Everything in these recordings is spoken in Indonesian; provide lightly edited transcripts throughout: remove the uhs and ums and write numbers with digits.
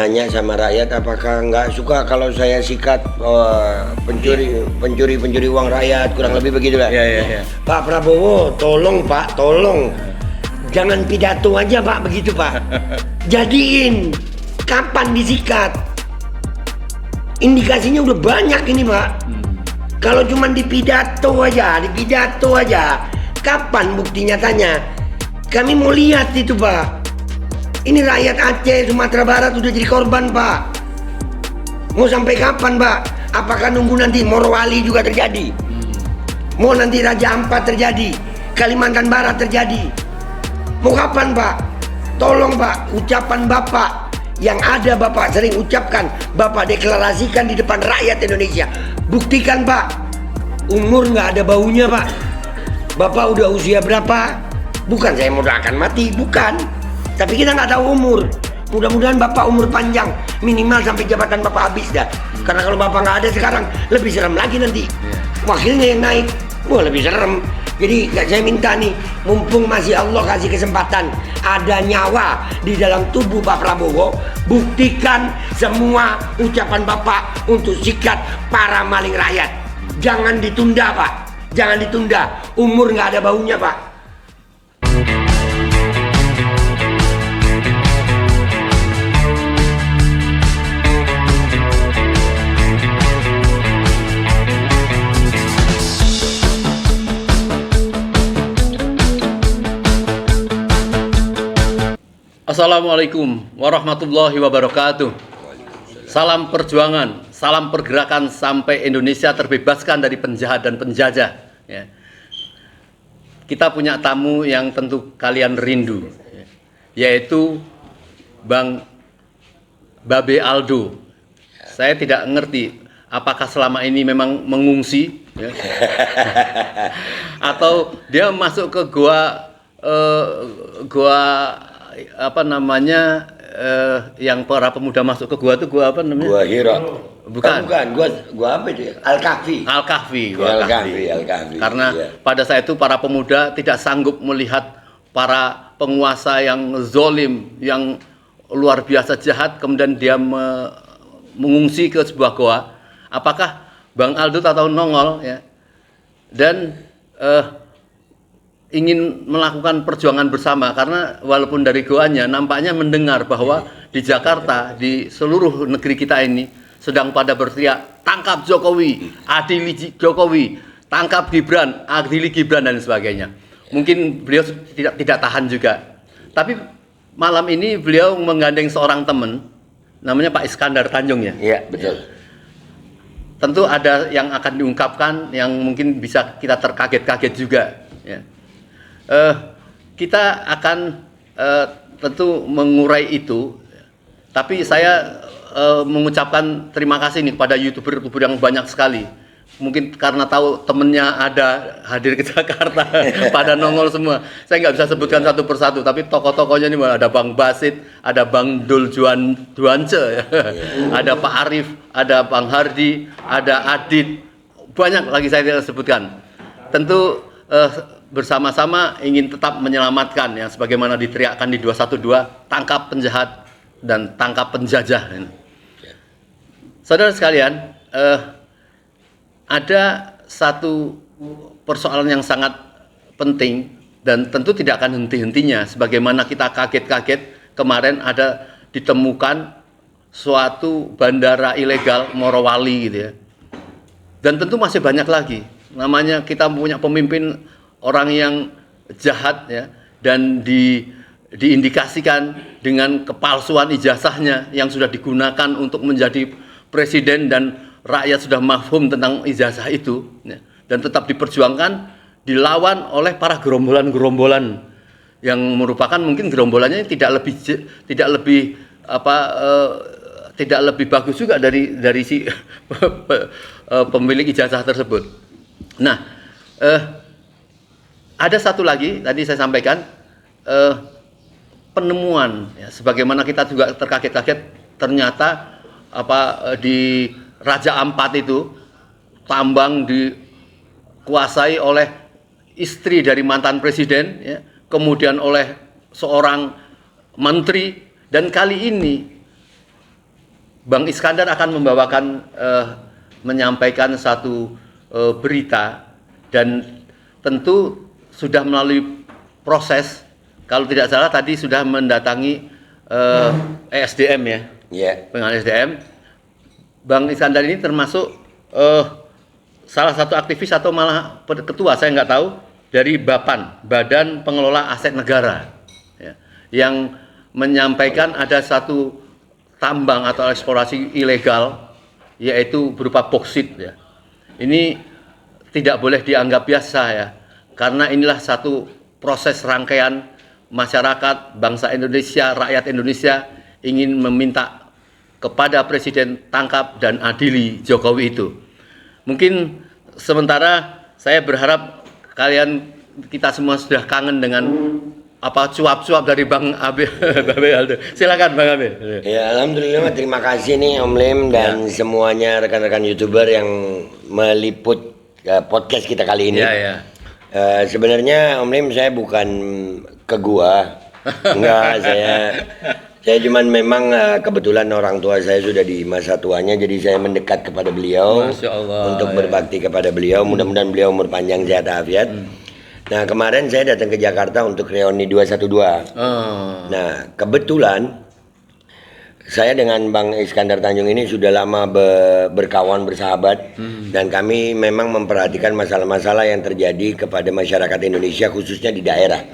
Tanya sama rakyat, apakah nggak suka kalau saya sikat pencuri uang rakyat, kurang lebih begitulah. Iya. Pak Prabowo, tolong Pak, tolong jangan pidato aja Pak begitu Pak. Jadiin kapan disikat. Indikasinya udah banyak ini Pak. Kalau cuma di pidato aja, kapan bukti nyatanya? Kami mau lihat itu Pak. Ini rakyat Aceh, Sumatera Barat udah jadi korban Pak. Mau sampai kapan Pak? Apakah nunggu nanti Morowali juga terjadi? Mau nanti Raja Ampat terjadi? Kalimantan Barat terjadi? Mau kapan Pak? Tolong Pak, ucapan Bapak yang ada Bapak sering ucapkan, Bapak deklarasikan di depan rakyat Indonesia. Buktikan Pak. Umur nggak ada baunya Pak. Bapak udah usia berapa? Bukan saya mau doakan mati, bukan. Tapi kita nggak tahu umur. Mudah-mudahan Bapak umur panjang, minimal sampai jabatan Bapak habis dah. Karena kalau Bapak nggak ada sekarang, lebih serem lagi nanti. Wakilnya yang naik, wah lebih serem. Jadi saya minta nih, mumpung masih Allah kasih kesempatan, ada nyawa di dalam tubuh Pak Prabowo, buktikan semua ucapan Bapak untuk sikat para maling rakyat. Jangan ditunda Pak, jangan ditunda. Umur nggak ada baunya Pak. Assalamualaikum warahmatullahi wabarakatuh. Salam perjuangan, salam pergerakan sampai Indonesia terbebaskan dari penjahat dan penjajah. Ya. Kita punya tamu yang tentu kalian rindu, yaitu Bang Babe Aldo. Saya tidak ngerti apakah selama ini memang mengungsi, ya, atau dia masuk ke gua apa namanya, yang para pemuda masuk ke gua itu gua apa namanya? Gua Hira. Bukan. Gua apa itu? Al-Kahfi. Karena pada saat itu para pemuda tidak sanggup melihat para penguasa yang zolim, yang luar biasa jahat, kemudian dia mengungsi ke sebuah goa. Apakah Bang Aldo tahu nongol ya? Dan ingin melakukan perjuangan bersama, karena walaupun dari goanya nampaknya mendengar bahwa di Jakarta, di seluruh negeri kita ini sedang pada berteriak tangkap Jokowi, adili Jokowi, tangkap Gibran, adili Gibran dan sebagainya. Mungkin beliau tidak tahan juga. Tapi malam ini beliau menggandeng seorang teman namanya Pak Iskandar Tanjung ya. Iya, betul. Tentu ada yang akan diungkapkan yang mungkin bisa kita terkaget-kaget juga ya. Kita akan tentu mengurai itu, tapi saya mengucapkan terima kasih nih kepada YouTuber yang banyak sekali. Mungkin karena tahu temennya ada hadir ke Jakarta, pada nongol semua. Saya nggak bisa sebutkan satu persatu, tapi tokoh-tokohnya ini ada Bang Basit, ada Bang Dul Duance, ada Pak Arif, ada Bang Hardi, ada Adit, banyak lagi saya tidak sebutkan. Tentu bersama-sama ingin tetap menyelamatkan yang sebagaimana diteriakkan di 212, tangkap penjahat dan tangkap penjajah. Saudara sekalian, ada satu persoalan yang sangat penting dan tentu tidak akan henti-hentinya, sebagaimana kita kaget-kaget kemarin ada ditemukan suatu bandara ilegal Morowali gitu ya. Dan tentu masih banyak lagi. Namanya kita punya pemimpin orang yang jahat ya, dan diindikasikan dengan kepalsuan ijazahnya yang sudah digunakan untuk menjadi presiden, dan rakyat sudah mafhum tentang ijazah itu ya, dan tetap diperjuangkan, dilawan oleh para gerombolan-gerombolan yang merupakan mungkin gerombolannya tidak lebih bagus juga dari si pemilik ijazah tersebut. Nah, ada satu lagi tadi saya sampaikan, penemuan ya, sebagaimana kita juga terkaget-kaget, ternyata di Raja Ampat itu tambang dikuasai oleh istri dari mantan presiden ya, kemudian oleh seorang menteri, dan kali ini Bang Iskandar akan membawakan menyampaikan satu berita, dan tentu sudah melalui proses, kalau tidak salah tadi sudah mendatangi ESDM ya. Ya. Dengan ESDM. Bang Iskandar ini termasuk salah satu aktivis atau malah ketua, saya nggak tahu, dari BAPAN, Badan Pengelola Aset Negara, ya, yang menyampaikan ada satu tambang atau eksplorasi ilegal, yaitu berupa boksit ya. Ini tidak boleh dianggap biasa ya, karena inilah satu proses rangkaian masyarakat, bangsa Indonesia, rakyat Indonesia ingin meminta kepada Presiden tangkap dan adili Jokowi itu. Mungkin sementara saya berharap kita semua sudah kangen dengan cuap-cuap dari Bang Abe. Aldo. Silakan Bang Abe. Ya, alhamdulillah, terima kasih nih Om Lim dan semuanya rekan-rekan YouTuber yang meliput podcast kita kali ini. Ya. Sebenarnya Om Lim, saya bukan ke gua. Enggak, saya cuman memang kebetulan orang tua saya sudah di masa tuanya, jadi saya mendekat kepada beliau. Masya Allah, untuk berbakti kepada beliau. Mudah-mudahan beliau umur panjang, sehat afiat. Nah, kemarin saya datang ke Jakarta untuk reuni 212. Nah, kebetulan saya dengan Bang Iskandar Tanjung ini sudah lama berkawan, bersahabat, dan kami memang memperhatikan masalah-masalah yang terjadi kepada masyarakat Indonesia, khususnya di daerah.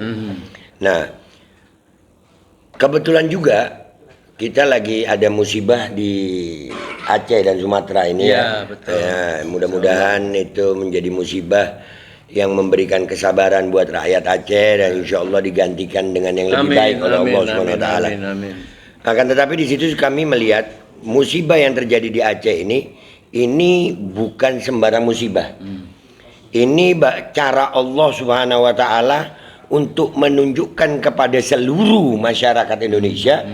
Nah, kebetulan juga kita lagi ada musibah di Aceh dan Sumatera ini ya. Betul. Ya, mudah-mudahan itu menjadi musibah yang memberikan kesabaran buat rakyat Aceh, dan insya Allah digantikan dengan yang lebih baik oleh Allah SWT. Akan tetapi di situ kami melihat musibah yang terjadi di Aceh ini bukan sembarang musibah. Ini cara Allah Subhanahu Wa Taala untuk menunjukkan kepada seluruh masyarakat Indonesia,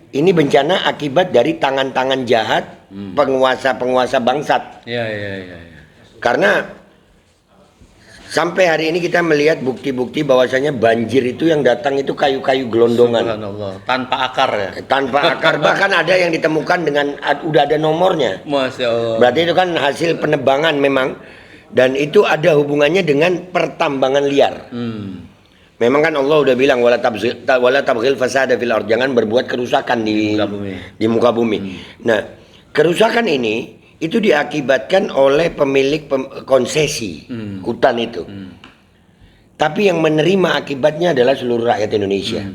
ini bencana akibat dari tangan-tangan jahat penguasa-penguasa bangsat. Ya. Karena sampai hari ini kita melihat bukti-bukti bahwasanya banjir itu yang datang itu kayu-kayu gelondongan. Subhanallah, tanpa akar ya. Tanpa akar, bahkan ada yang ditemukan dengan udah ada nomornya. Masya Allah. Berarti itu kan hasil penebangan memang, dan itu ada hubungannya dengan pertambangan liar. Memang kan Allah udah bilang wala tabghil fasada fil ard, jangan berbuat kerusakan di muka bumi. Nah, kerusakan ini itu diakibatkan oleh pemilik konsesi hutan itu. Tapi yang menerima akibatnya adalah seluruh rakyat Indonesia.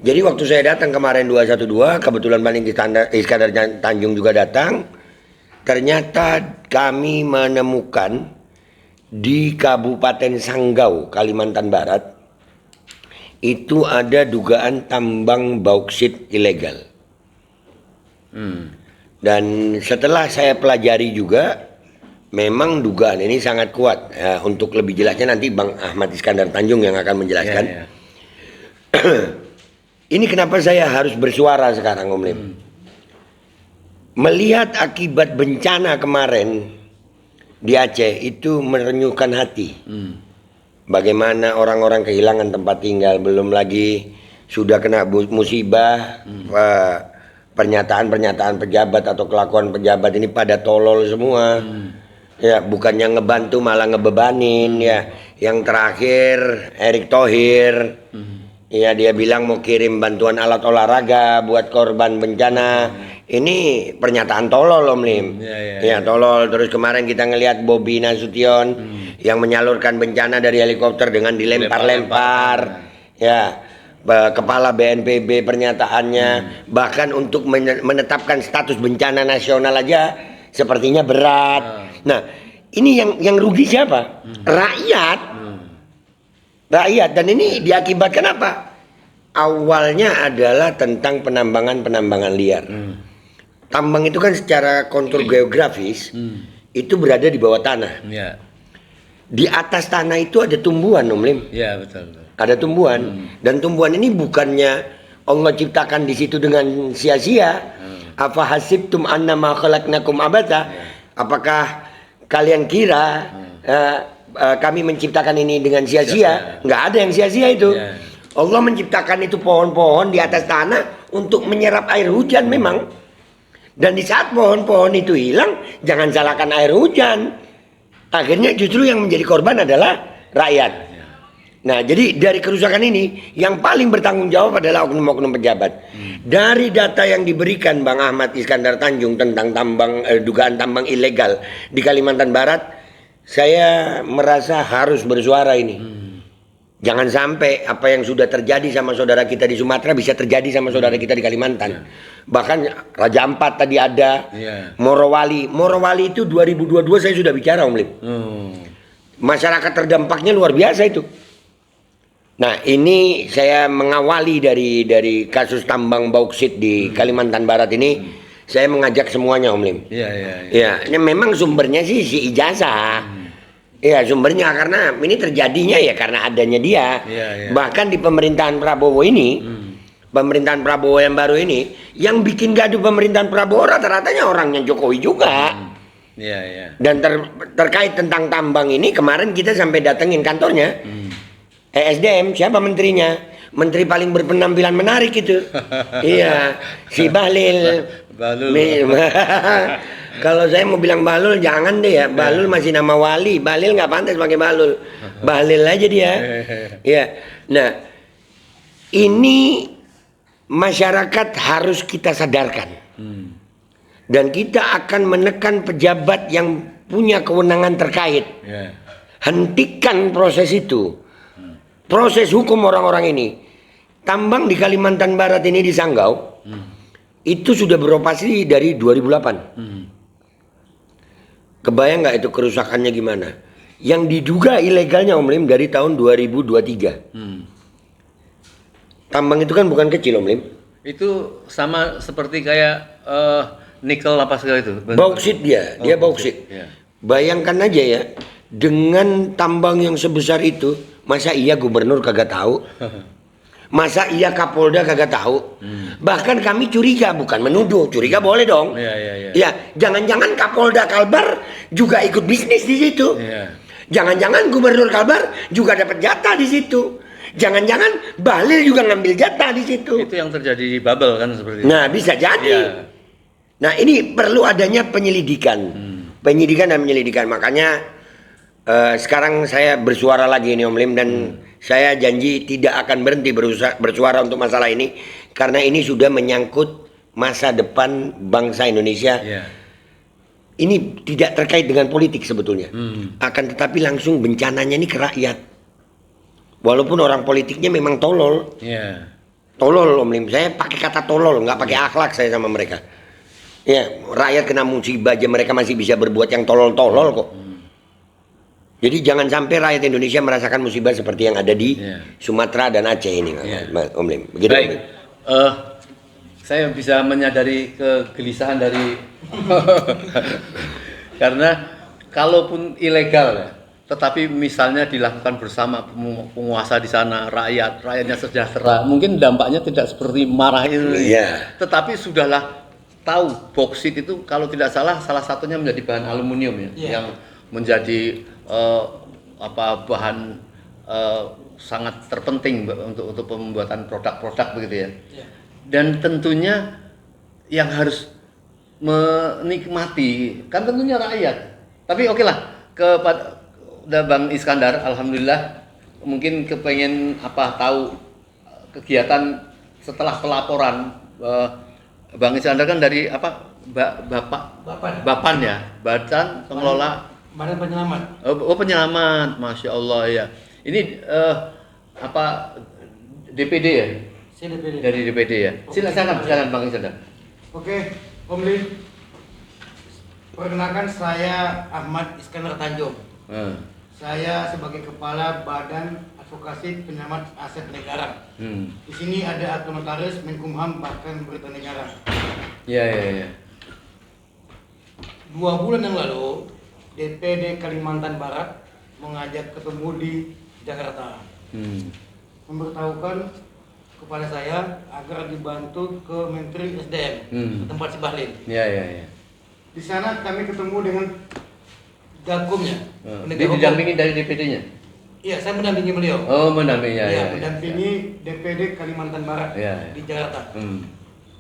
Jadi waktu saya datang kemarin 212, kebetulan Bang Iskandar Tanjung juga datang. Ternyata kami menemukan di Kabupaten Sanggau, Kalimantan Barat, itu ada dugaan tambang bauksit ilegal. Dan setelah saya pelajari juga, memang dugaan ini sangat kuat. Untuk lebih jelasnya nanti Bang Ahmad Iskandar Tanjung yang akan menjelaskan. Ini kenapa saya harus bersuara sekarang, Om Lim. Melihat akibat bencana kemarin di Aceh itu merenyuhkan hati. Bagaimana orang-orang kehilangan tempat tinggal, belum lagi sudah kena musibah. Pernyataan-pernyataan pejabat atau kelakuan pejabat ini pada tolol semua. Ya, bukannya ngebantu malah ngebebanin ya. Yang terakhir Erick Thohir, ya dia bilang mau kirim bantuan alat olahraga buat korban bencana. Ini pernyataan tolol, Om Lim. Ya, tolol. Terus kemarin kita ngelihat Bobi Nasution yang menyalurkan bencana dari helikopter dengan dilempar-lempar. Ya. Kepala BNPB pernyataannya, bahkan untuk menetapkan status bencana nasional aja sepertinya berat. Nah, ini yang rugi siapa? Rakyat. Rakyat, dan ini diakibatkan apa? Awalnya adalah tentang penambangan liar. Tambang itu kan secara kontur geografis itu berada di bawah tanah. Di atas tanah itu ada tumbuhan, Om Lim. Iya, betul. Ada tumbuhan, dan tumbuhan ini bukannya Allah ciptakan di situ dengan sia-sia. Afa hasibtum annama khalaqnakum abata? Apakah kalian kira kami menciptakan ini dengan sia-sia? Nggak ada yang sia-sia itu. Allah menciptakan itu pohon-pohon di atas tanah untuk menyerap air hujan memang. Dan di saat pohon-pohon itu hilang, jangan salahkan air hujan. Akhirnya justru yang menjadi korban adalah rakyat. Nah, jadi dari kerusakan ini yang paling bertanggung jawab adalah oknum-oknum pejabat. Dari data yang diberikan Bang Ahmad Iskandar Tanjung tentang dugaan tambang ilegal di Kalimantan Barat, saya merasa harus bersuara ini. Jangan sampai apa yang sudah terjadi sama saudara kita di Sumatera bisa terjadi sama saudara kita di Kalimantan. Bahkan Raja Ampat tadi ada, Morowali. Morowali itu 2022 saya sudah bicara Om Lim. Masyarakat terdampaknya luar biasa itu. Nah, ini saya mengawali dari kasus tambang bauksit di Kalimantan Barat ini, saya mengajak semuanya Om Lim. Iya, ini memang sumbernya sih si ijazah. Iya, sumbernya karena ini terjadinya ya karena adanya dia. Bahkan di pemerintahan Prabowo ini, pemerintahan Prabowo yang baru ini, yang bikin gaduh pemerintahan Prabowo rata-ratanya orangnya Jokowi juga. Dan terkait tentang tambang ini kemarin kita sampai datengin kantornya. ESDM, siapa menterinya? Menteri paling berpenampilan menarik itu. Iya, si Bahlil. Kalau saya mau bilang Bahlul jangan deh ya. Bahlul masih nama wali. Bahlil nggak pantas pakai Bahlul. Bahlil aja dia. Ya. Nah, ini masyarakat harus kita sadarkan. Dan kita akan menekan pejabat yang punya kewenangan terkait. Hentikan proses itu. Proses hukum orang-orang ini. Tambang di Kalimantan Barat ini di Sanggau itu sudah beroperasi dari 2008. Kebayang nggak itu kerusakannya gimana? Yang diduga ilegalnya Om Lim dari tahun 2023. Tambang itu kan bukan kecil Om Lim. Itu sama seperti kayak nikel apa segala itu. Bauksit dia bauksit. Bayangkan aja ya, dengan tambang yang sebesar itu, masa iya gubernur kagak tahu? Masa iya Kapolda kagak tahu? Bahkan kami curiga, bukan menuduh, curiga boleh dong. Ya, jangan-jangan Kapolda Kalbar juga ikut bisnis di situ. Jangan-jangan Gubernur Kalbar juga dapat jatah di situ. Jangan-jangan Bahlil juga ngambil jatah di situ. Itu yang terjadi di Babel kan seperti itu. Nah, bisa jadi. Nah, ini perlu adanya penyelidikan. Penyidikan dan penyelidikan. Makanya sekarang saya bersuara lagi ini Om Lim dan saya janji tidak akan berhenti bersuara untuk masalah ini karena ini sudah menyangkut masa depan bangsa Indonesia. Ini tidak terkait dengan politik sebetulnya. Akan tetapi langsung bencananya ini ke rakyat. Walaupun orang politiknya memang tolol. Tolol Om Lim. Saya pakai kata tolol, nggak pakai akhlak saya sama mereka. Ya, rakyat kena musibah aja mereka masih bisa berbuat yang tolol-tolol kok. Jadi jangan sampai rakyat Indonesia merasakan musibah seperti yang ada di Sumatera dan Aceh ini, Om Lim. Begitu, baik. Om Lim. Saya bisa menyadari kegelisahan dari karena kalaupun ilegal ya, tetapi misalnya dilakukan bersama penguasa di sana, rakyatnya sejahtera, mungkin dampaknya tidak seperti marah itu. Tetapi sudahlah tahu bauksit itu kalau tidak salah satunya menjadi bahan aluminium ya, yang menjadi bahan sangat terpenting untuk pembuatan produk-produk begitu ya. Dan tentunya yang harus menikmati kan tentunya rakyat. Tapi oke lah kepada Bang Iskandar, alhamdulillah mungkin kepengen tahu kegiatan setelah pelaporan Bang Iskandar kan dari Bapan ya, Badan Pengelola Badan Penyelamat. Penyelamat, Masya Allah ya. Ini DPD ya? DPD. Dari DPD ya. Silakan Bang Iskandar. Oke, Om Lim. Perkenalkan saya Ahmad Iskandar Tanjung. Saya sebagai Kepala Badan Advokasi Penyelamat Aset Negara. Di sini ada akte notaris, Menkumham, bahkan berita negara. Iya. 2 bulan yang lalu, DPD Kalimantan Barat mengajak ketemu di Jakarta. Memberitahukan kepada saya agar dibantu ke Menteri SDM, ke tempat si Bahlil. Iya. Di sana kami ketemu dengan Gakumnya. Dia didampingi dari DPD-nya? Iya, saya mendampingi beliau. Oh, mendampingi ya. Mendampingi DPD Kalimantan Barat di Jakarta.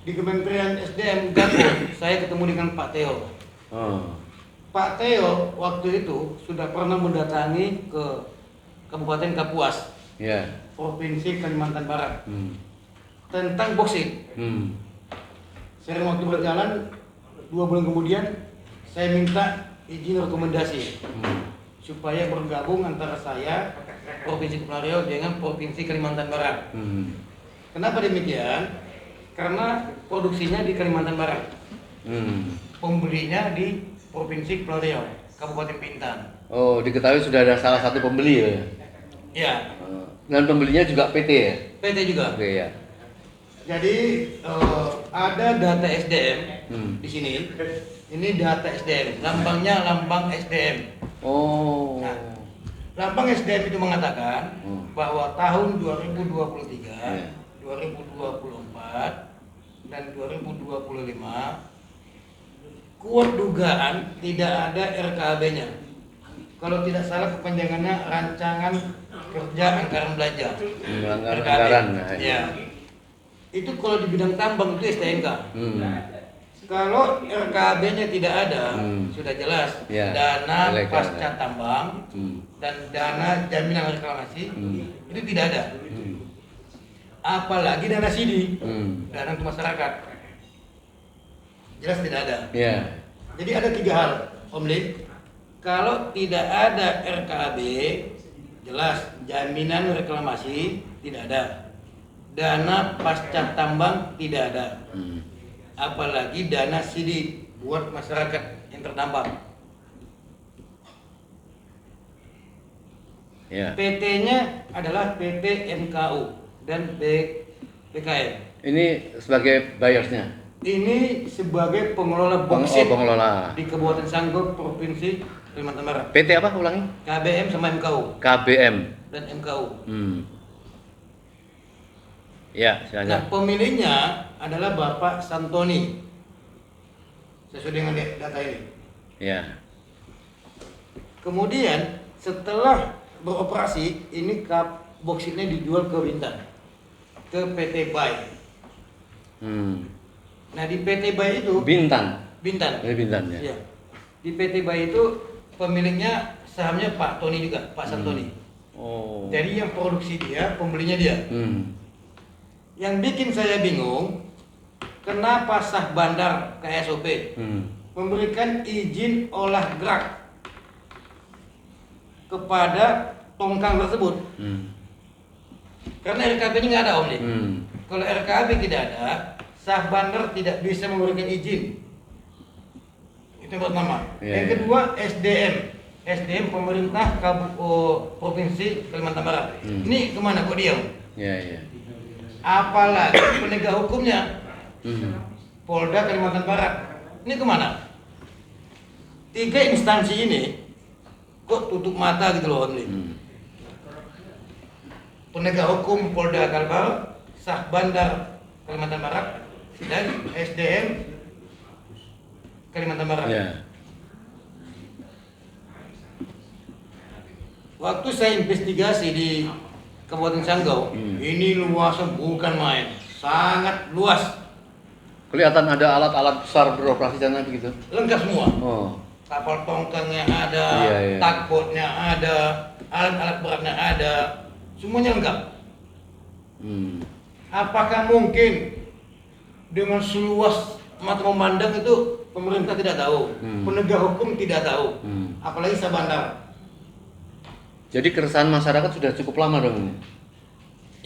di Kementerian SDM Gabon, saya ketemu dengan Pak Teo. Pak Teo waktu itu sudah pernah mendatangi ke Kabupaten Kapuas, Provinsi Kalimantan Barat, tentang boksit. Sering waktu berjalan 2 bulan kemudian saya minta izin rekomendasi supaya bergabung antara saya Provinsi Kepulauan Riau dengan Provinsi Kalimantan Barat. Kenapa demikian? Karena produksinya di Kalimantan Barat, pembelinya di Provinsi Kepulauan Riau, Kabupaten Bintan. Oh, diketahui sudah ada salah satu pembeli ya? Ya. Dan pembelinya juga PT ya? PT juga. Oke ya. Jadi ada data SDM di sini. Ini data SDM, lambangnya lambang SDM. Oh. Nah, lambang SDM itu mengatakan bahwa tahun 2023, 2024, dan 2025 kuat dugaan tidak ada RKAB-nya. Kalau tidak salah kepanjangannya rancangan kerja anggaran belanja. Anggaran. Ya. Itu kalau di bidang tambang itu STNK. Kalau RKAB-nya tidak ada, sudah jelas dana pasca tambang dan dana jaminan reklamasi itu tidak ada. Apalagi dana CD, dana untuk masyarakat, jelas tidak ada. Jadi ada 3 hal, Om Lid. Kalau tidak ada RKAB, jelas jaminan reklamasi tidak ada, dana pasca tambang tidak ada, apalagi dana CD buat masyarakat yang terdampak. PT-nya adalah PT MKU dan BKN. Ini sebagai buyersnya? Ini sebagai pengelola boksit pengelola di Kabupaten Sanggau, Provinsi Kalimantan Barat. PT apa ulangi? KBM sama MKU. KBM Dan MKU. Ya, silakan. Nah, pemiliknya adalah Bapak Santoni. Sesuai dengan data ini. Ya. Kemudian setelah beroperasi, ini boksitnya dijual ke Bintan, ke PT Bay. Nah, di PT Bay itu Bintan. Ini Bintan ya. Iya. Di PT Bay itu pemiliknya sahamnya Pak Tony juga, Pak Santoni. Oh. Jadi yang produksi dia, pembelinya dia. Yang bikin saya bingung, kenapa Sah Bandar KSOP memberikan izin olah gerak kepada tongkang tersebut? Karena RKAB-nya nggak ada, Om nih. Kalau RKAB tidak ada, Sah Bandar tidak bisa memberikan izin. Itu yang pertama. Yang kedua, SDM pemerintah Provinsi Kalimantan Barat. Ini kemana kok diam? Apalagi penegak hukumnya, Polda Kalimantan Barat. Ini kemana? 3 instansi ini kok tutup mata gitu loh, Om nih. Penegak hukum Polda Kalbar, Sah Bandar Kalimantan Barat, dan SDM Kalimantan Barat. Waktu saya investigasi di Kabupaten Sanggau, ini luasnya bukan main, sangat luas. Kelihatan ada alat-alat besar beroperasi sana begitu? Lengkap semua. Kapal tongkangnya ada, tugboatnya ada, alat-alat beratnya ada, semuanya lengkap. Apakah mungkin dengan seluas mata memandang itu pemerintah tidak tahu, penegak hukum tidak tahu, apalagi Sah Bandar? Jadi keresahan masyarakat sudah cukup lama dong?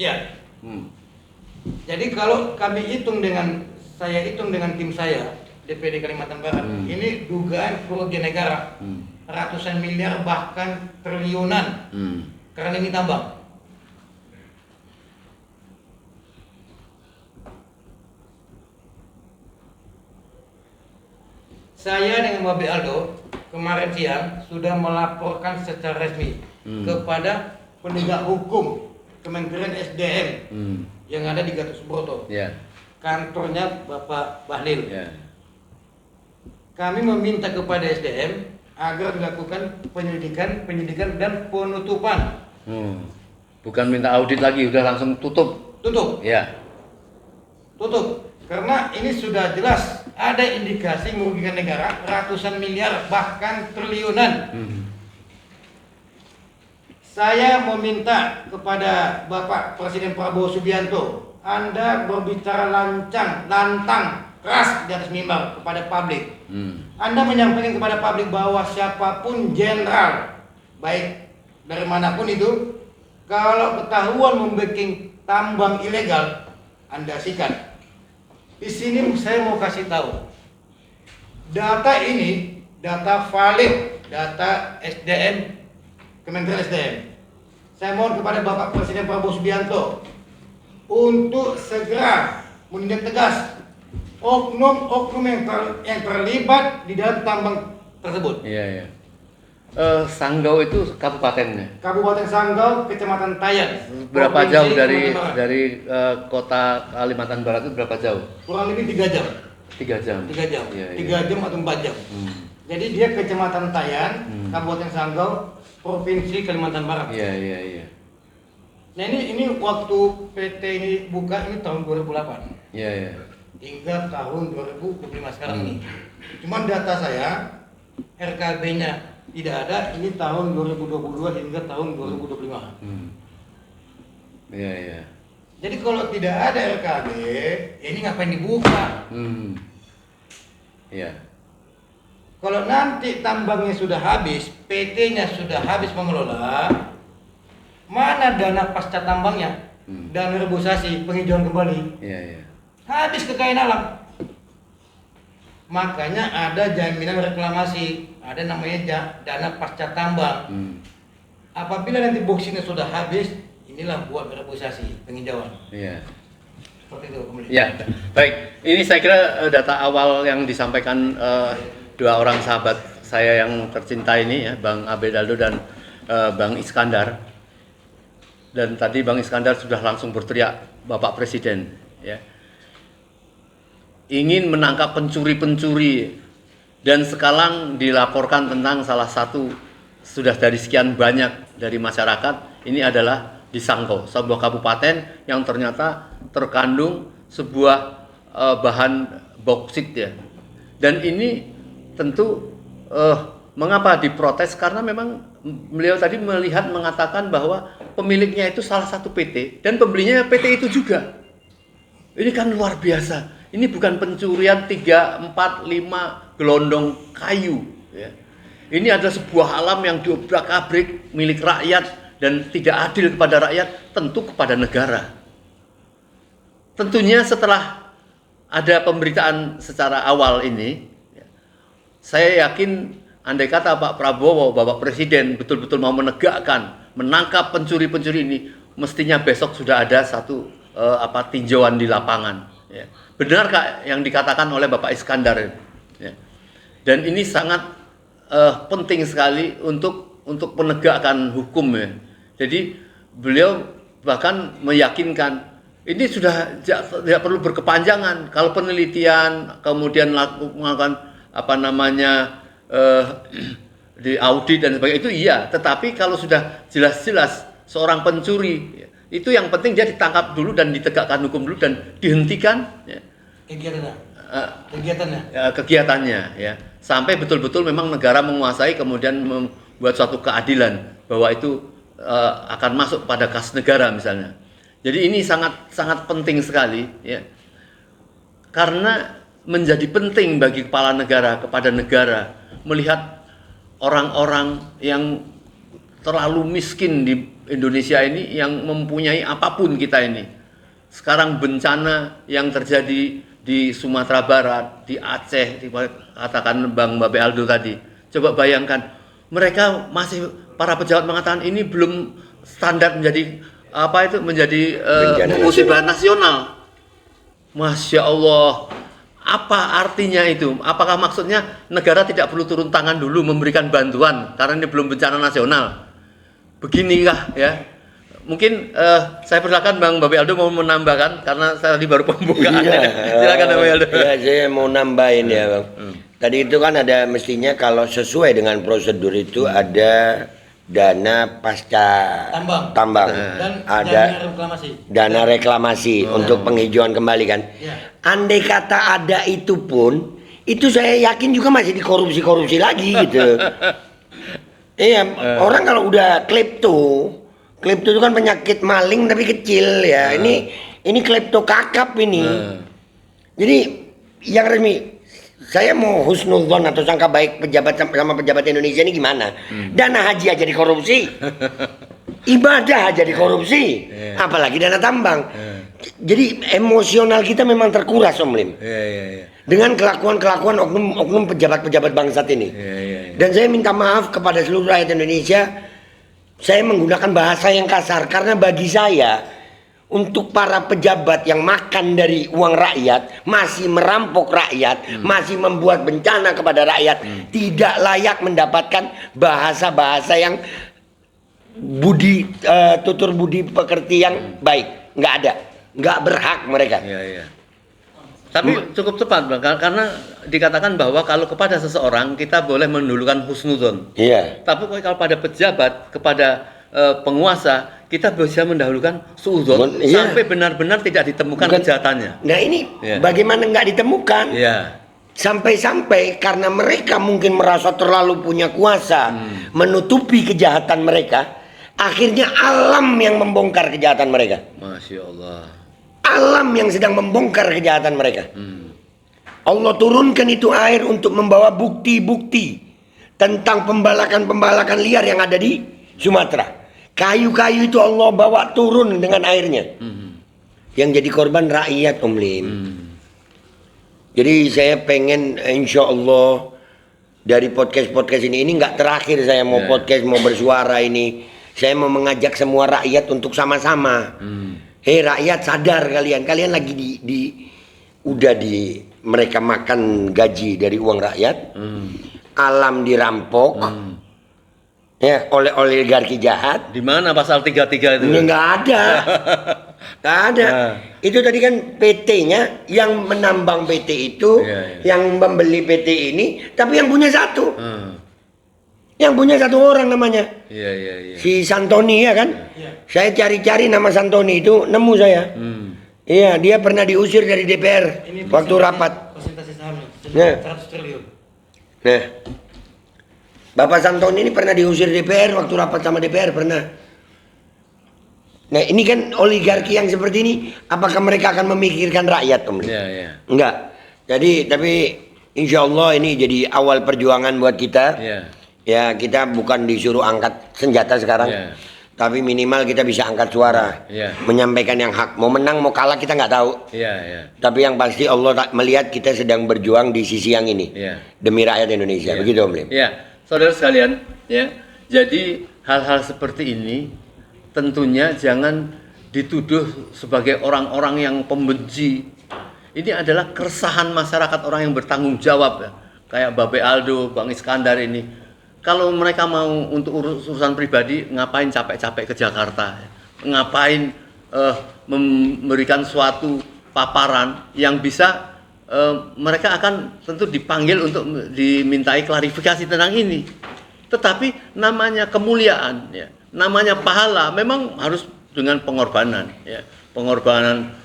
Ya. Jadi kalau saya hitung dengan tim saya DPD Kalimantan Barat, ini dugaan kerugian negara ratusan miliar bahkan triliunan karena ini tambang. Saya dengan Babe Aldo kemarin siang sudah melaporkan secara resmi kepada penegak hukum Kementerian SDM yang ada di Gatot Subroto, kantornya Bapak Bahlil. Kami meminta kepada SDM agar dilakukan penyidikan dan penutupan. Bukan minta audit lagi, udah langsung tutup. Tutup. Ya. Tutup. Karena ini sudah jelas ada indikasi merugikan negara ratusan miliar bahkan triliunan. Saya meminta kepada Bapak Presiden Prabowo Subianto, Anda berbicara lantang, keras di atas mimbar kepada publik. Anda menyampaikan kepada publik bahwa siapapun jenderal, baik dari manapun itu, kalau ketahuan membuat tambang ilegal, Anda sikat. Di sini saya mau kasih tahu, data ini data valid, data SDM, Kementerian SDM. Saya mohon kepada Bapak Presiden Prabowo Subianto untuk segera menindak tegas oknum-oknum yang terlibat di dalam tambang tersebut. Iya. Sanggau itu kabupatennya. Kabupaten Sanggau, Kecamatan Tayan. Berapa Provinsi jauh Kalimantan Barat. dari kota Kalimantan Barat itu berapa jauh? Kurang lebih 3 jam. 3 jam. 3 jam. Iya. 3 jam atau 4 jam. Jadi dia Kecamatan Tayan, Kabupaten Sanggau, Provinsi Kalimantan Barat. Iya. Nah ini waktu PT ini buka ini tahun 2008. Iya. Hingga tahun 2025 sekarang ini. Cuman data saya RKB-nya tidak ada, ini tahun 2022 hingga tahun 2025. Iya. Jadi kalau tidak ada RKB, ini ngapain dibuka? Iya. Kalau nanti tambangnya sudah habis, PT-nya sudah habis mengelola, mana dana pasca tambangnya? Dana rebusasi, penghijauan kembali. Iya. Habis kekayaan alam. Makanya ada jaminan reklamasi, ada namanya dana pasca tambang. Apabila nanti boxingnya sudah habis, inilah buat rebusasi, penghijauan. Iya. Seperti itu kemudian. Ya, baik. Ini saya kira data awal yang disampaikan dua orang sahabat saya yang tercinta ini ya, Bang Abedaldo dan Bang Iskandar. Dan tadi Bang Iskandar sudah langsung berteriak, Bapak Presiden, ya, ingin menangkap pencuri-pencuri, dan sekarang dilaporkan tentang salah satu sudah dari sekian banyak dari masyarakat, ini adalah di Sanggau, sebuah kabupaten yang ternyata terkandung sebuah bahan boksit ya. Dan ini tentu mengapa diprotes, karena memang beliau tadi mengatakan bahwa pemiliknya itu salah satu PT dan pembelinya PT itu juga. Ini kan luar biasa. Ini bukan pencurian 3, 4, 5 gelondong kayu ya. Ini adalah sebuah alam yang diobrak-abrik milik rakyat dan tidak adil kepada rakyat, tentu kepada negara. Tentunya setelah ada pemberitaan secara awal ini, saya yakin andai kata Pak Prabowo, Bapak Presiden betul-betul mau menegakkan, menangkap pencuri-pencuri ini, mestinya besok sudah ada satu tinjauan di lapangan. Ya. Benar Kak yang dikatakan oleh Bapak Iskandar. Ya. Dan ini sangat penting sekali untuk menegakkan hukum ya. Jadi beliau bahkan meyakinkan ini sudah tidak perlu berkepanjangan. Kalau penelitian kemudian melakukan di audit dan sebagainya itu iya. Tetapi kalau sudah jelas-jelas seorang pencuri, itu yang penting dia ditangkap dulu dan ditegakkan hukum dulu dan dihentikan ya, kegiatannya ya, sampai betul-betul memang negara menguasai, kemudian membuat suatu keadilan bahwa itu akan masuk pada kas negara misalnya. Jadi ini sangat penting sekali ya, karena menjadi penting bagi kepala negara, kepada negara, melihat orang-orang yang terlalu miskin di Indonesia ini, yang mempunyai apapun kita ini. Sekarang bencana yang terjadi di Sumatera Barat, di Aceh, katakan Bang Babe Aldo tadi. Coba bayangkan, mereka masih, para pejabat mengatakan ini belum standar menjadi musibah nasional. Masya Allah. Apa artinya itu? Apakah maksudnya negara tidak perlu turun tangan dulu memberikan bantuan karena ini belum bencana nasional? Beginikah ya? Mungkin saya persilakan Bang Babe Aldo mau menambahkan karena saya tadi baru pembukaan. Silakan Bang Babe Aldo. Ya, saya mau nambahin ya Bang. Tadi itu kan ada mestinya kalau sesuai dengan prosedur itu ada dana pasca tambang. Dan Ada dana reklamasi untuk penghijauan kembali kan. Ya. Andai kata ada itu pun, itu saya yakin juga masih dikorupsi lagi gitu. Iya, orang kalau udah klepto itu kan penyakit maling tapi kecil ya. Ini klepto kakap ini. Jadi yang resmi, saya mau husnuzon atau sangka baik pejabat sama pejabat Indonesia ini gimana? Dana haji aja dikorupsi, ibadah aja dikorupsi, apalagi dana tambang. Jadi emosional kita memang terkuras, Om Lim. Dengan kelakuan oknum pejabat-pejabat bangsat ini. Dan saya minta maaf kepada seluruh rakyat Indonesia. Saya menggunakan bahasa yang kasar karena bagi saya, untuk para pejabat yang makan dari uang rakyat, masih merampok rakyat, masih membuat bencana kepada rakyat, tidak layak mendapatkan bahasa-bahasa yang tutur budi pekerti yang baik. Nggak ada, nggak berhak mereka. Tapi cukup tepat Bang, karena dikatakan bahwa kalau kepada seseorang kita boleh mendulukan husnudzon. Iya. Tapi kalau pada pejabat, kepada penguasa, kita bisa mendahulukan suudzon sampai benar-benar tidak ditemukan kejahatannya. Nah ini bagaimana nggak ditemukan? Sampai-sampai karena mereka mungkin merasa terlalu punya kuasa menutupi kejahatan mereka, akhirnya alam yang membongkar kejahatan mereka. Masya Allah. Alam yang sedang membongkar kejahatan mereka. Allah turunkan itu air untuk membawa bukti-bukti tentang pembalakan-pembalakan liar yang ada di Sumatera. Kayu-kayu itu Allah bawa turun dengan airnya. Yang jadi korban rakyat, Om Lim. Jadi saya pengen insya Allah dari podcast ini nggak terakhir saya mau podcast, mau bersuara ini. Saya mau mengajak semua rakyat untuk sama-sama. Hei rakyat, sadar kalian lagi mereka makan gaji dari uang rakyat. Alam dirampok. Ya, oleh oligarki jahat. Di mana pasal 33 itu? Ini nggak ada. Nggak ada. Itu tadi kan PT-nya yang menambang PT itu, yang membeli PT ini, tapi yang punya satu. Yang punya satu orang namanya. Si Santoni ya kan? Saya cari-cari nama Santoni itu, nemu saya. Iya, dia pernah diusir dari DPR waktu rapat. Presentasi saham Nah. 100 triliun. Nah, Bapak Santoni ini pernah diusir DPR waktu rapat sama DPR pernah. Nah ini kan oligarki yang seperti ini, apakah mereka akan memikirkan rakyat, Om? Enggak. Jadi tapi insya Allah ini jadi awal perjuangan buat kita. Ya kita bukan disuruh angkat senjata sekarang, tapi minimal kita bisa angkat suara, menyampaikan yang hak. Mau menang mau kalah kita nggak tahu. Tapi yang pasti Allah melihat kita sedang berjuang di sisi yang ini demi rakyat Indonesia. Begitu, Om Lim. Saudara sekalian, jadi hal-hal seperti ini tentunya jangan dituduh sebagai orang-orang yang pembenci. Ini adalah keresahan masyarakat, orang yang bertanggung jawab ya. Kayak Babe Aldo, Bang Iskandar ini. Kalau mereka mau untuk urusan pribadi, ngapain capek-capek ke Jakarta? Ngapain memberikan suatu paparan yang bisa mereka akan tentu dipanggil untuk dimintai klarifikasi tentang ini. Tetapi namanya kemuliaan, namanya pahala, memang harus dengan pengorbanan, pengorbanan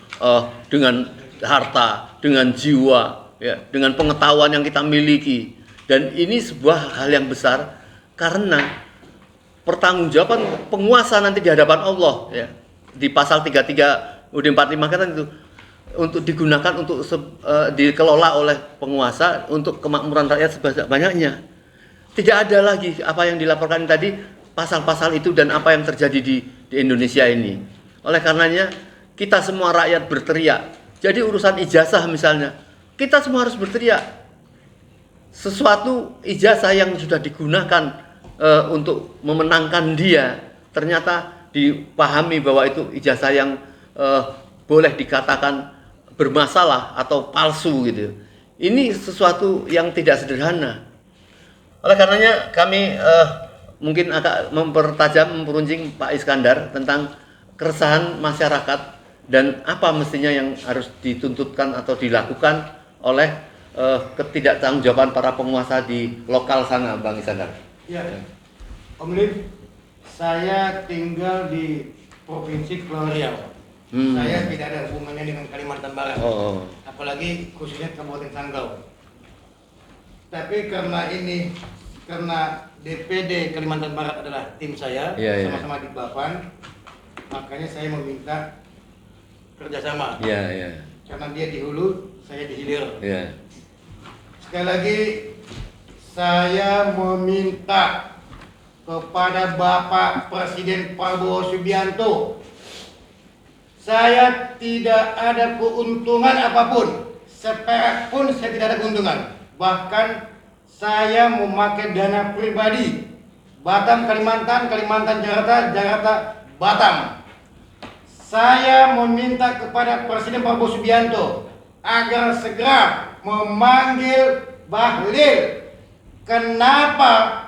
dengan harta, dengan jiwa, dengan pengetahuan yang kita miliki. Dan ini sebuah hal yang besar karena pertanggungjawaban penguasa nanti di hadapan Allah, di pasal 33 UUD 45 kan itu, untuk digunakan untuk dikelola oleh penguasa untuk kemakmuran rakyat sebanyak-banyaknya. Tidak ada lagi apa yang dilaporkan tadi, pasal-pasal itu dan apa yang terjadi di Indonesia ini. Oleh karenanya kita semua rakyat berteriak. Jadi urusan ijazah misalnya, kita semua harus berteriak. Sesuatu ijazah yang sudah digunakan untuk memenangkan dia, ternyata dipahami bahwa itu ijazah yang boleh dikatakan bermasalah atau palsu gitu. Ini sesuatu yang tidak sederhana. Oleh karenanya kami mungkin agak memperuncing Pak Iskandar tentang keresahan masyarakat dan apa mestinya yang harus dituntutkan atau dilakukan oleh ketidaktanggungjawab para penguasa di lokal sana, Bang Iskandar. Ya, Om Lim, Saya tinggal di Provinsi Kepulauan Riau. Saya tidak ada hubungannya dengan Kalimantan Barat. Apalagi khususnya Kabupaten Sanggau. Tapi karena DPD Kalimantan Barat adalah tim saya, sama-sama di Bapan, makanya saya meminta kerjasama. Karena dia di hulu, saya di hilir. Sekali lagi, saya meminta kepada Bapak Presiden Prabowo Subianto, saya tidak ada keuntungan apapun, seperak pun saya tidak ada keuntungan. Bahkan saya memakai dana pribadi, Batam Kalimantan, Kalimantan Jakarta, Jakarta Batam. Saya meminta kepada Presiden Prabowo Subianto agar segera memanggil Bahlil. Kenapa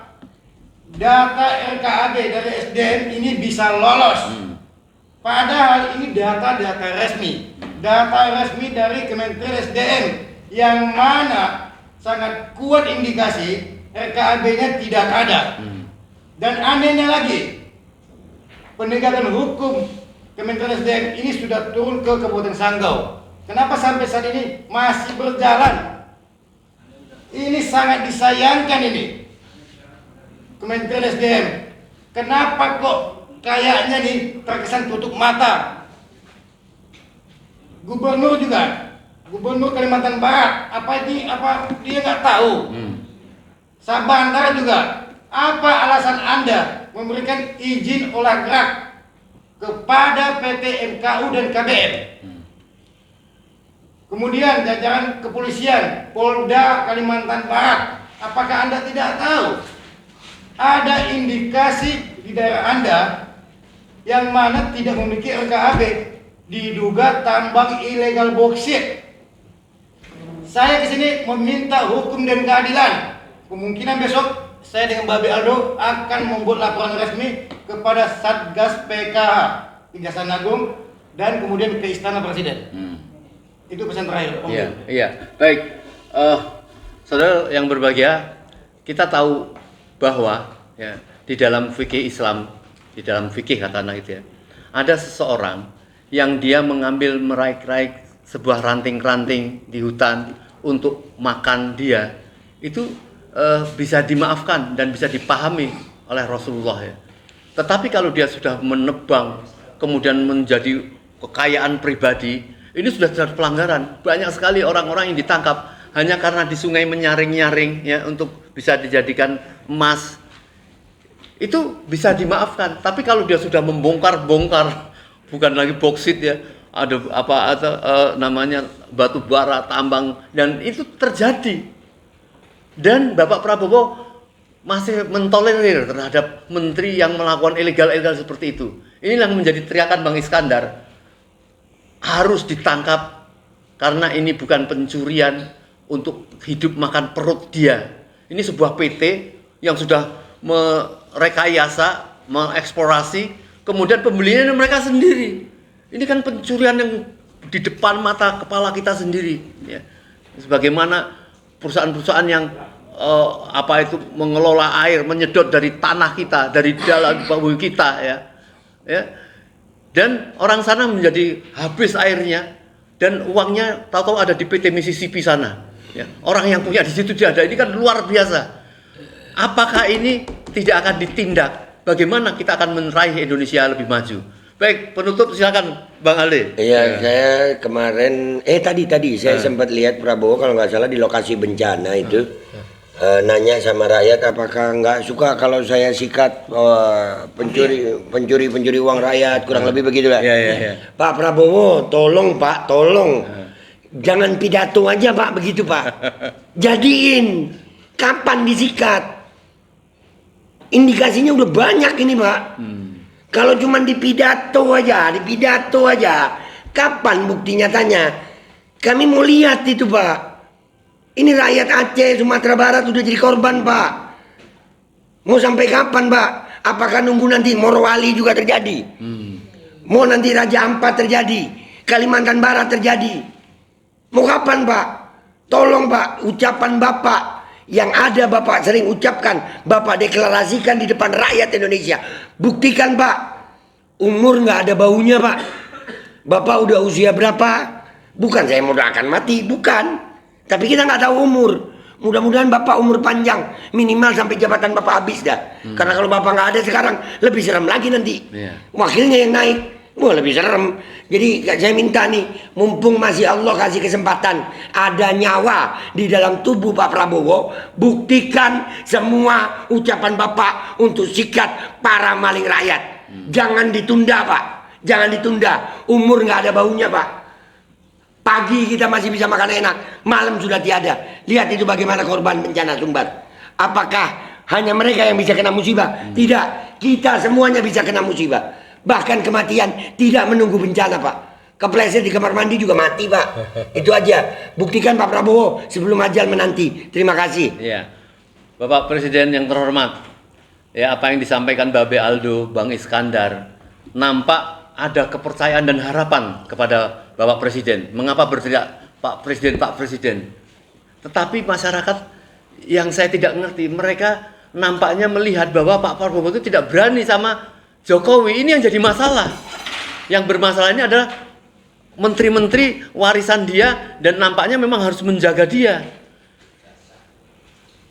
data RKAB dari SDM ini bisa lolos? Padahal ini data-data resmi. Data resmi dari Kementerian SDM yang mana sangat kuat indikasi RKAB-nya tidak ada. Dan anehnya lagi, penegakan hukum Kementerian SDM ini sudah turun ke Kabupaten Sanggau. Kenapa sampai saat ini masih berjalan? Ini sangat disayangkan ini. Kementerian SDM, kenapa kok kayaknya nih terkesan tutup mata? Gubernur juga, Gubernur Kalimantan Barat, apa dia nggak tahu? Sabandar juga, apa alasan Anda memberikan izin olah gerak kepada PT MKU dan KBM? Kemudian jajaran kepolisian Polda Kalimantan Barat, apakah Anda tidak tahu ada indikasi di daerah Anda yang mana tidak memiliki RKAB, diduga tambang ilegal boksit? Saya di sini meminta hukum dan keadilan. Kemungkinan besok saya dengan Babe Aldo akan membuat laporan resmi kepada Satgas PKH Kejaksaan Agung dan kemudian ke Istana Presiden. Itu pesan terakhir. Baik. Saudara yang berbahagia, kita tahu bahwa di dalam fikih Islam, di dalam fikih katakanlah itu ada seseorang yang dia mengambil meraih-raih sebuah ranting-ranting di hutan untuk makan dia, itu bisa dimaafkan dan bisa dipahami oleh Rasulullah Tetapi kalau dia sudah menebang kemudian menjadi kekayaan pribadi, ini sudah jelas pelanggaran. Banyak sekali orang-orang yang ditangkap hanya karena di sungai menyaring-nyaring untuk bisa dijadikan emas. Itu bisa dimaafkan. Tapi kalau dia sudah membongkar-bongkar, bukan lagi boksit ada namanya batu bara, tambang, dan itu terjadi. Dan Bapak Prabowo masih mentolerir terhadap menteri yang melakukan ilegal-ilegal seperti itu. Inilah yang menjadi teriakan Bang Iskandar. Harus ditangkap karena ini bukan pencurian untuk hidup makan perut dia. Ini sebuah PT yang sudah merekayasa, mengeksplorasi, kemudian pembelinya mereka sendiri. Ini kan pencurian yang di depan mata kepala kita sendiri. Sebagaimana perusahaan-perusahaan yang mengelola air, menyedot dari tanah kita, dari dalam bumi kita dan orang sana menjadi habis airnya dan uangnya tahu-tahu ada di PT Mississippi sana. Orang yang punya di situ dia ada. Ini kan luar biasa. Apakah ini tidak akan ditindak? Bagaimana kita akan meraih Indonesia lebih maju? Baik, penutup silakan Bang Ali. Saya kemarin tadi saya sempat lihat Prabowo kalau nggak salah di lokasi bencana itu nanya sama rakyat apakah nggak suka kalau saya sikat pencuri uang rakyat, kurang lebih begitulah. Pak Prabowo, tolong Pak, tolong jangan pidato aja Pak begitu Pak. Jadiin kapan disikat? Indikasinya udah banyak ini Pak. Kalau cuma di pidato aja, kapan bukti nyatanya? Kami mau lihat itu Pak. Ini rakyat Aceh, Sumatera Barat udah jadi korban Pak. Mau sampai kapan Pak? Apakah nunggu nanti Morowali juga terjadi? Mau nanti Raja Ampat terjadi? Kalimantan Barat terjadi? Mau kapan Pak? Tolong Pak, ucapan Bapak Yang ada Bapak sering ucapkan, Bapak deklarasikan di depan rakyat Indonesia. Buktikan Pak, umur nggak ada baunya Pak. Bapak udah usia berapa? Bukan saya mau doakan mati, bukan. Tapi kita nggak tahu umur. Mudah-mudahan Bapak umur panjang, minimal sampai jabatan Bapak habis dah. Karena kalau Bapak nggak ada sekarang, lebih serem lagi nanti. Wakilnya yang naik, wah lebih serem. Jadi saya minta nih, mumpung masih Allah kasih kesempatan, ada nyawa di dalam tubuh Pak Prabowo, buktikan semua ucapan Bapak untuk sikat para maling rakyat. Jangan ditunda Pak, jangan ditunda. Umur nggak ada baunya Pak. Pagi kita masih bisa makan enak, malam sudah tiada. Lihat itu bagaimana korban bencana Sumbar. Apakah hanya mereka yang bisa kena musibah? Tidak, kita semuanya bisa kena musibah. Bahkan kematian tidak menunggu bencana Pak. Kepleset di kamar mandi juga mati Pak. Itu aja. Buktikan Pak Prabowo sebelum ajal menanti. Terima kasih. Iya. Bapak Presiden yang terhormat, ya apa yang disampaikan Babe Aldo, Bang Iskandar, nampak ada kepercayaan dan harapan kepada Bapak Presiden. Mengapa berteriak Pak Presiden, Pak Presiden? Tetapi masyarakat yang saya tidak ngerti, mereka nampaknya melihat bahwa Pak Prabowo itu tidak berani sama Jokowi. Ini yang jadi masalah. Yang bermasalah ini adalah menteri-menteri warisan dia dan nampaknya memang harus menjaga dia.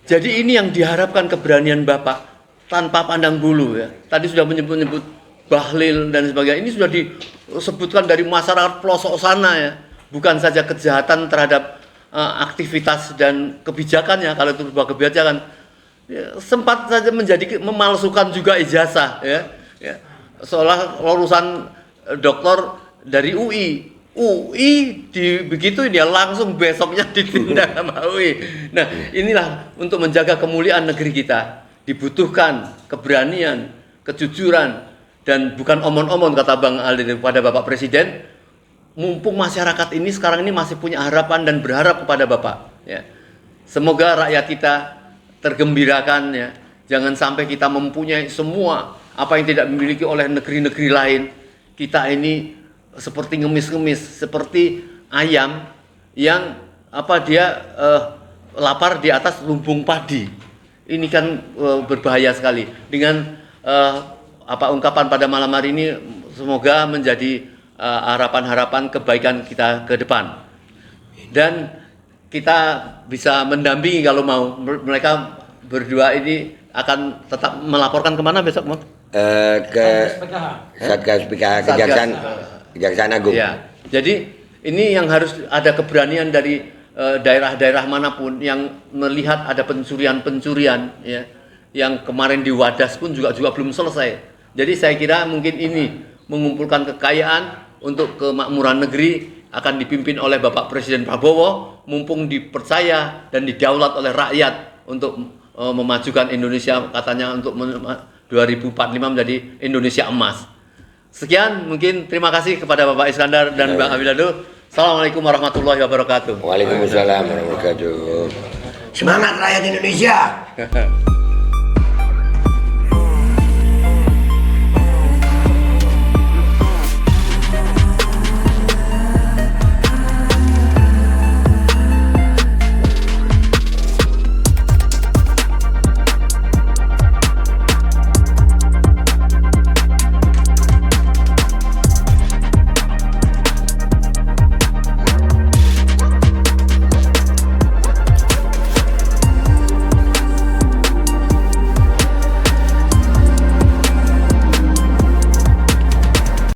Jadi ini yang diharapkan keberanian Bapak tanpa pandang bulu ya. Tadi sudah menyebut-nyebut Bahlil dan sebagainya. Ini sudah disebutkan dari masyarakat pelosok sana ya. Bukan saja kejahatan terhadap aktivitas dan kebijakannya, kalau itu sebuah kebijakan ya, sempat saja menjadi memalsukan juga ijazah ya. Ya, seolah lulusan doktor dari UI begitu dia langsung besoknya ditindak sama UI. Nah inilah untuk menjaga kemuliaan negeri kita dibutuhkan keberanian, kejujuran dan bukan omon-omon kata Bang Aldi kepada Bapak Presiden. Mumpung masyarakat ini sekarang ini masih punya harapan dan berharap kepada Bapak. Ya. Semoga rakyat kita tergembirakan ya. Jangan sampai kita mempunyai semua apa yang tidak dimiliki oleh negeri-negeri lain. Kita ini seperti ngemis-ngemis, seperti ayam yang dia lapar di atas lumbung padi. Ini kan berbahaya sekali. Dengan ungkapan pada malam hari ini, semoga menjadi harapan-harapan kebaikan kita ke depan. Dan kita bisa mendampingi kalau mau. Mereka berdua ini akan tetap melaporkan kemana besok, Bang? Ke Satgas PKH Kejaksaan Agung. Ya. Jadi ini yang harus ada keberanian dari daerah-daerah manapun yang melihat ada pencurian ya. Yang kemarin di Wadas pun juga belum selesai. Jadi saya kira mungkin ini mengumpulkan kekayaan untuk kemakmuran negeri akan dipimpin oleh Bapak Presiden Prabowo, mumpung dipercaya dan didaulat oleh rakyat untuk memajukan Indonesia, katanya untuk 2045 menjadi Indonesia emas. Sekian, mungkin terima kasih kepada Bapak Iskandar dan Bang Abilado. Assalamualaikum warahmatullahi wabarakatuh. Waalaikumsalam warahmatullahi wabarakatuh. Semangat rakyat Indonesia.